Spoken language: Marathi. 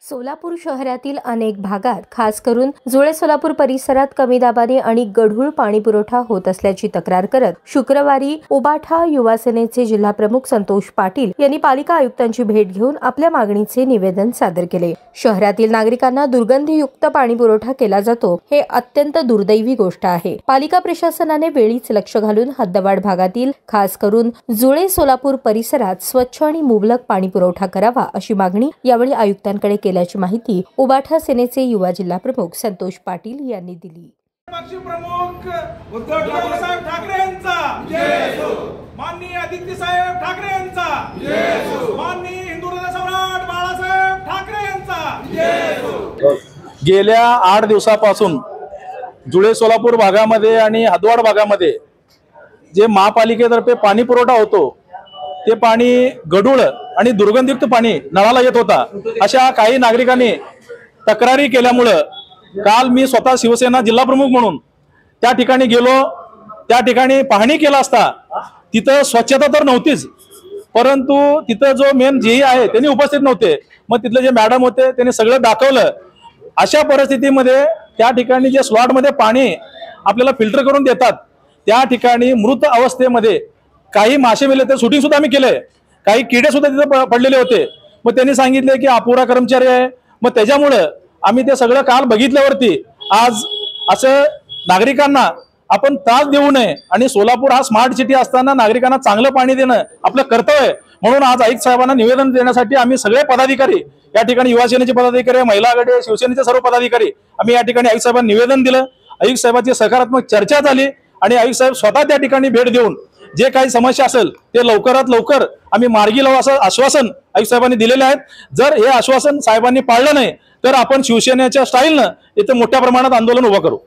सोलापूर शहरातील अनेक भागात खास करून जुळे सोलापूर परिसरात कमी दाबाने आणि गढूळ पाणी पुरवठा होत असल्याची तक्रार करत शुक्रवारी उबाठा युवा सेनेचे जिल्हा प्रमुख संतोष पाटील यांनी पालिका आयुक्तांची भेट घेऊन आपल्या मागणीचे निवेदन सादर केले। शहरातील नागरिकांना दुर्गंधीयुक्त पाणी पुरवठा केला जातो हे अत्यंत दुर्दैवी गोष्ट आहे। पालिका प्रशासनाने वेळीच लक्ष घालून हद्दवाढ भागातील खास करून जुळे सोलापूर परिसरात स्वच्छ आणि मुबलक पाणी पुरवठा करावा अशी मागणी यावेळी आयुक्तांकडे केल्याची माहिती उबाठा सेनेचे युवा जिल्हा प्रमुख संतोष पाटील यांनी दिली। पक्ष प्रमुख उद्धव ठाकरे यांचा जय हो, माननीय आदित्य साहेब ठाकरे यांचा जय हो, माननीय हिंदुत्व सम्राट बाळासाहेब ठाकरे यांचा जय हो। गेल्या 8 दिवसापासून जुळे सोलापूर भागामध्ये आणि हदवाड भागामध्ये जे महापालिकेतर्फे पाणी पुरवठा होतो ते पाणी गढूळ आणि दुर्गंधयुक्त पाणी नळाला येत होता। अशा काही नागरिकांनी तक्रारी केल्यामुळे काल मी स्वतः शिवसेना जिल्हा प्रमुख म्हणून त्या ठिकाणी गेलो। त्या ठिकाणी पाहणी केला असता तिथं स्वच्छता तर नव्हतीच, परंतु तिथं जो मेन जेई आहे त्यांनी उपस्थित नव्हते। मग तिथले जे मॅडम होते त्यांनी सगळं दाखवलं। अशा परिस्थितीमध्ये त्या ठिकाणी जे स्लॉटमध्ये पाणी आपल्याला फिल्टर करून देतात त्या ठिकाणी मृत अवस्थेमध्ये काही मासे मेले, ते शूटिंग सुद्धा आम्ही केलंय। काही किडे सुद्धा तिथे पडलेले होते। मग त्यांनी सांगितले की अपुरा कर्मचारी आहे। मग त्याच्यामुळे आम्ही ते सगळं काल बघितल्यावरती आज असं नागरिकांना आपण त्रास देऊ नये आणि सोलापूर हा स्मार्ट सिटी असताना नागरिकांना चांगलं पाणी देणं आपलं कर्तव्य आहे। म्हणून आज आयुक्त साहेबांना निवेदन देण्यासाठी आम्ही सगळे पदाधिकारी या ठिकाणी युवा सेनेचे पदाधिकारी, महिला आघाडी, शिवसेनेचे सर्व पदाधिकारी आम्ही या ठिकाणी आयुक्त साहेबांना निवेदन दिलं। आयुक्त साहेबांची सकारात्मक चर्चा झाली आणि आयुक्त साहेब स्वतः त्या ठिकाणी भेट देऊन जे काही समस्या असेल ते लवकरात लवकर आम्ही मार्गी लावू असं आश्वासन आयुक्त साहेबांनी दिलेले आहेत। जर हे आश्वासन साहेबांनी पाळलं नाही तर आपण शिवसेनेच्या स्टाईलनं इथे मोठ्या प्रमाणात आंदोलन उभं करू।